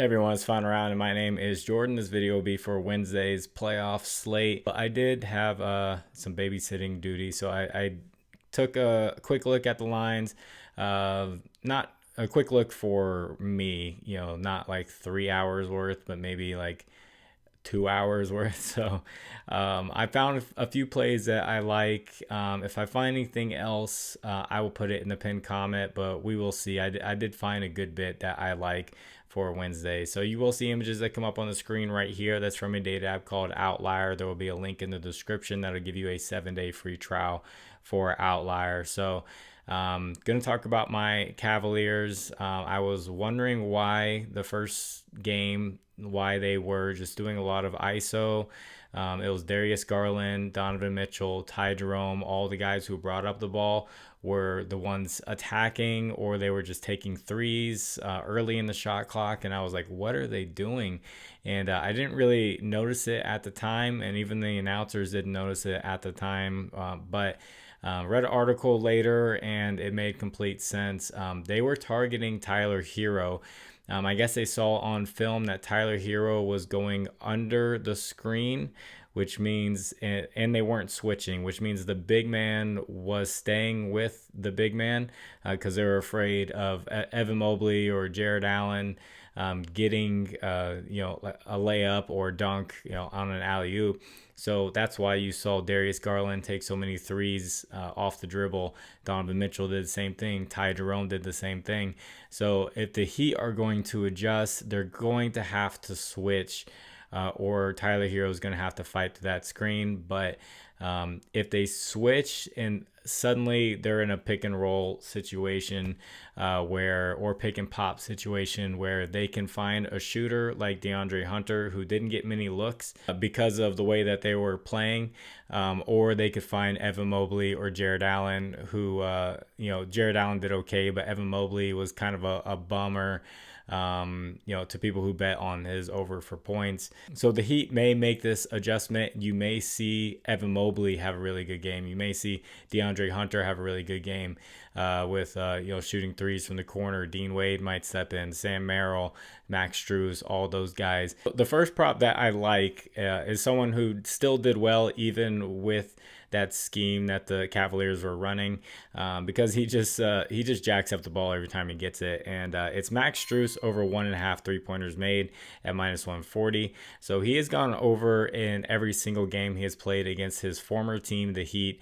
Hey everyone, it's Fun Around, and my name is Jordan. This video will be for Wednesday's playoff slate. I did have some babysitting duty, so I took a quick look at the lines. Not a quick look for me, not like 3 hours worth, but maybe like 2 hours worth. So I found a few plays that I like. If I find anything else, I will put it in the pinned comment, but we will see. I did find a good bit that I like for Wednesday. So you will see images that come up on the screen right here. That's from a data app called Outlier. There will be a link in the description that'll give you a 7-day free trial for Outlier. So going to talk about my Cavaliers. I was wondering why the first game, why they were just doing a lot of ISO. It was Darius Garland, Donovan Mitchell, Ty Jerome, all the guys who brought up the ball were the ones attacking, or they were just taking threes early in the shot clock. And I was like, what are they doing? And I didn't really notice it at the time, and even the announcers didn't notice it at the time. But read an article later, and it made complete sense. They were targeting Tyler Hero. I guess they saw on film that Tyler Hero was going under the screen, which means, and they weren't switching, which means the big man was staying with the big man because they were afraid of Evan Mobley or Jared Allen getting a layup or dunk on an alley-oop. So that's why you saw Darius Garland take so many threes off the dribble. Donovan Mitchell did the same thing. Ty Jerome did the same thing. So if the Heat are going to adjust, they're going to have to switch, or Tyler Hero is going to have to fight to that screen. But if they switch and suddenly they're in a pick and roll situation or pick and pop situation where they can find a shooter like DeAndre Hunter, who didn't get many looks because of the way that they were playing, or they could find Evan Mobley or Jared Allen, who Jared Allen did okay, but Evan Mobley was kind of a bummer to people who bet on his over for points. So the Heat may make this adjustment. You may see Evan Mobley have a really good game. You may see DeAndre Hunter have a really good game with shooting threes from the corner. Dean Wade might step in, Sam Merrill, Max Strus, all those guys. The first prop that I like is someone who still did well even with that scheme that the Cavaliers were running, because he just jacks up the ball every time he gets it. And it's Max Strus over 1.5 3-pointers made at -140. So he has gone over in every single game he has played against his former team, the Heat,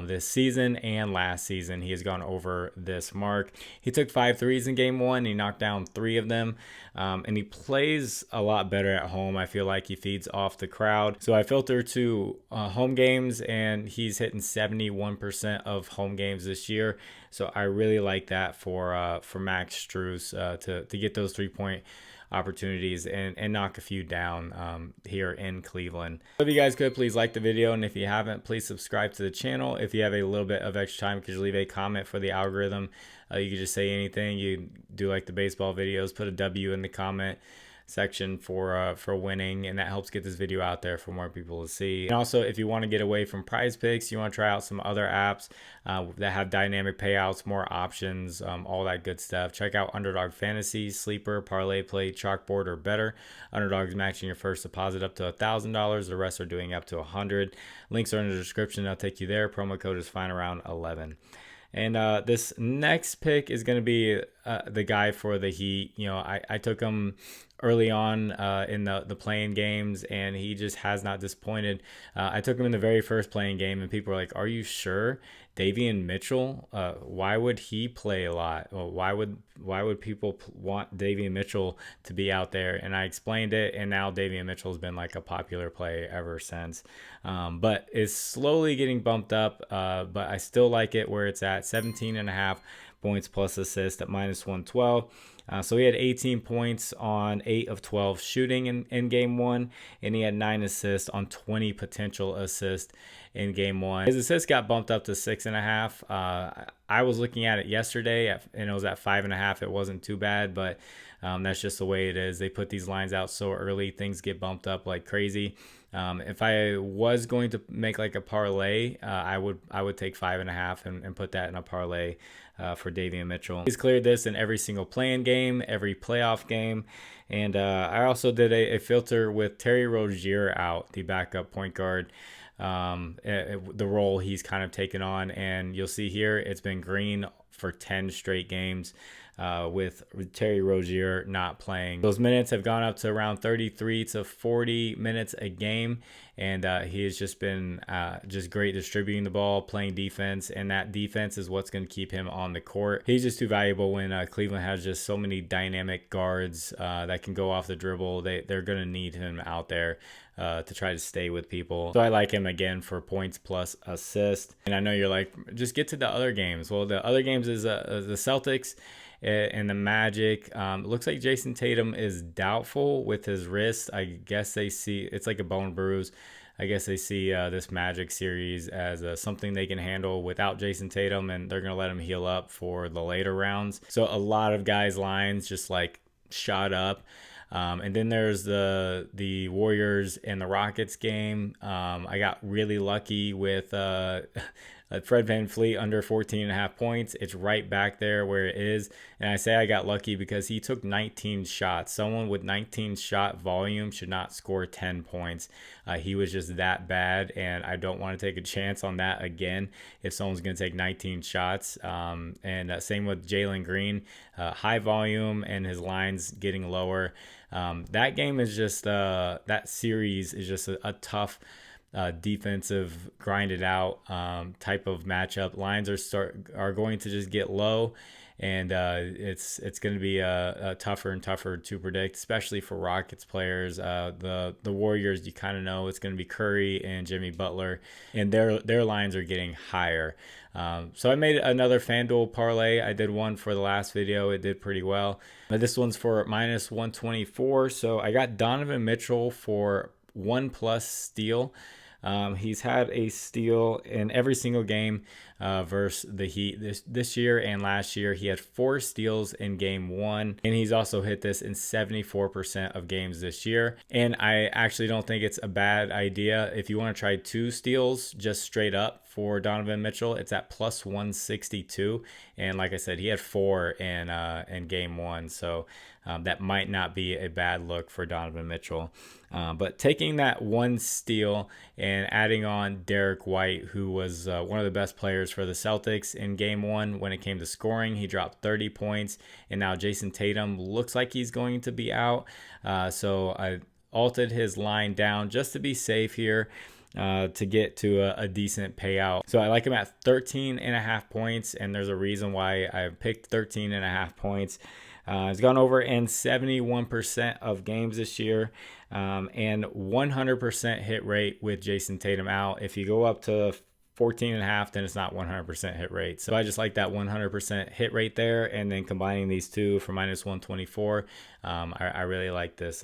this season and last season. He has gone over this mark. He took 5 threes in game 1. He knocked down 3 of them. And he plays a lot better at home. I feel like he feeds off the crowd. So I filter to home games, and he's hitting 71% of home games this year. So I really like that for Max Strus to get those 3-point opportunities and knock a few down here in Cleveland. So if you guys could, please like the video, and if you haven't, please subscribe to the channel. If you have a little bit of extra time, could you leave a comment for the algorithm? You could just say anything. You do like the baseball videos, put a W in the comment section for winning, and that helps get this video out there for more people to see. And also, if you want to get away from Prizepicks, you want to try out some other apps that have dynamic payouts, more options, all that good stuff, check out Underdog Fantasy, Sleeper, ParlayPlay, ChalkBoard, or Better. Underdog is matching your first deposit up to $1,000. The rest are doing up to $100. Links are in the description. I'll take you there. Promo code is FINAROUND11. And this next pick is going to be the guy for the Heat. I took him early on in the playing games, and he just has not disappointed. I took him in the very first playing game, and people were like, are you sure? Davion Mitchell, why would he play a lot? Well, why would people want Davion Mitchell to be out there? And I explained it, and now Davion Mitchell has been like a popular play ever since. But it's slowly getting bumped up, but I still like it where it's at 17.5 points plus assist at -112. So he had 18 points on 8 of 12 shooting in game 1, and he had 9 assists on 20 potential assists in game 1. His assists got bumped up to 6.5. I was looking at it yesterday and it was at 5.5. It wasn't too bad, but that's just the way it is. They put these lines out so early, things get bumped up like crazy. If I was going to make like a parlay, I would take 5.5 and put that in a parlay for Davion Mitchell. He's cleared this in every single play-in game, every playoff game. And I also did a filter with Terry Rozier out, the backup point guard. The role he's kind of taken on, and you'll see here it's been green for 10 straight games with Terry Rozier not playing. Those minutes have gone up to around 33 to 40 minutes a game, and he has just been just great distributing the ball, playing defense, and that defense is what's going to keep him on the court. He's just too valuable when Cleveland has just so many dynamic guards that can go off the dribble. They're going to need him out there to try to stay with people. So I like him again for points plus assist. And I know you're like, just get to the other games. Well, the other games is the Celtics and the Magic. It looks like Jason Tatum is doubtful with his wrist. I guess they see it's like a bone bruise. I guess they see this Magic series as something they can handle without Jason Tatum, and they're going to let him heal up for the later rounds. So a lot of guys' lines just like shot up. And then there's the Warriors and the Rockets game. I got really lucky with Fred VanVleet under 14.5 points. It's right back there where it is. And I say I got lucky because he took 19 shots. Someone with 19 shot volume should not score 10 points. He was just that bad, and I don't want to take a chance on that again if someone's going to take 19 shots. And same with Jalen Green. High volume and his lines getting lower. That game is just that series is just a tough defensive grinded out type of matchup. Lines are going to just get low, and it's going to be tougher and tougher to predict, especially for Rockets players. The Warriors, you kind of know it's going to be Curry and Jimmy Butler, and their lines are getting higher. So I made another FanDuel parlay. I did one for the last video. It did pretty well. But this one's for minus 124. So I got Donovan Mitchell for 1+ steal. He's had a steal in every single game versus the Heat this year and last year. He had 4 steals in game 1, and he's also hit this in 74% of games this year. And I actually don't think it's a bad idea if you want to try 2 steals just straight up for Donovan Mitchell. It's at plus 162, and like I said, he had 4 in game 1, so that might not be a bad look for Donovan Mitchell. But taking that 1 steal and adding on Derek White, who was one of the best players for the Celtics in game 1 when it came to scoring. He dropped 30 points, and now Jason Tatum looks like he's going to be out. So I altered his line down just to be safe here. To get to a decent payout. So I like him at 13.5 points, and there's a reason why I picked 13.5 points. He's gone over in 71% of games this year, and 100% hit rate with Jason Tatum out. If you go up to 14.5, then it's not 100% hit rate. So I just like that 100% hit rate there, and then combining these two for minus 124, I really like this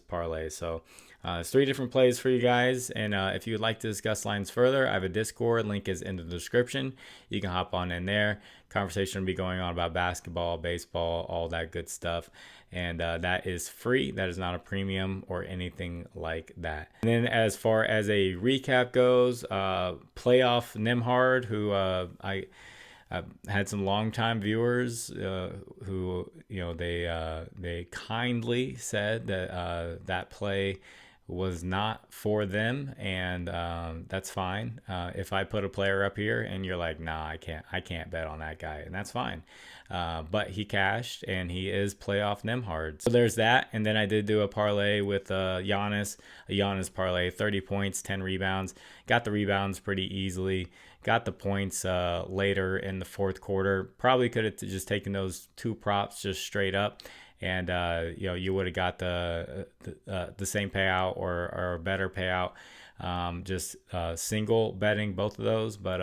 parlay. So there's 3 different plays for you guys, and if you would like to discuss lines further, I have a Discord. Link is in the description. You can hop on in there. Conversation will be going on about basketball, baseball, all that good stuff, and that is free. That is not a premium or anything like that. And then as far as a recap goes, playoff Nimhard, who I had some longtime viewers who, you know, they kindly said that that play was not for them, and that's fine. If I put a player up here and you're like, nah, I can't bet on that guy, and that's fine. But he cashed, and he is playoff Nimhard. So there's that. And then I did do a parlay with Giannis, a Giannis parlay, 30 points, 10 rebounds. Got the rebounds pretty easily. Got the points later in the fourth quarter. Probably could have just taken those 2 props just straight up, and you know, you would have got the same payout or a better payout, just single betting both of those. But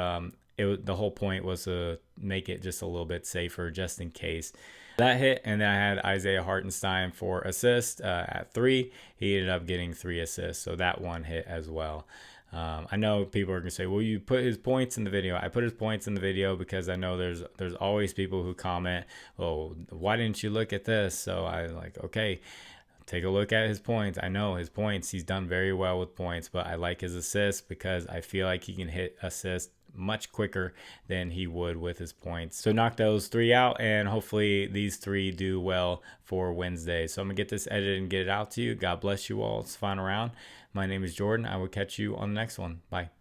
the whole point was to make it just a little bit safer, just in case. That hit, and then I had Isaiah Hartenstein for assist at 3. He ended up getting 3 assists, so that one hit as well. I know people are gonna say, "Well, you put his points in the video." I put his points in the video because I know there's always people who comment, "Oh, why didn't you look at this?" So I like, okay, take a look at his points. I know his points. He's done very well with points, but I like his assists because I feel like he can hit assists much quicker than he would with his points. So knock those 3 out, and hopefully these 3 do well for Wednesday. So I'm gonna get this edited and get it out to you. God bless you all. It's the final round. My name is Jordan. I will catch you on the next one. Bye.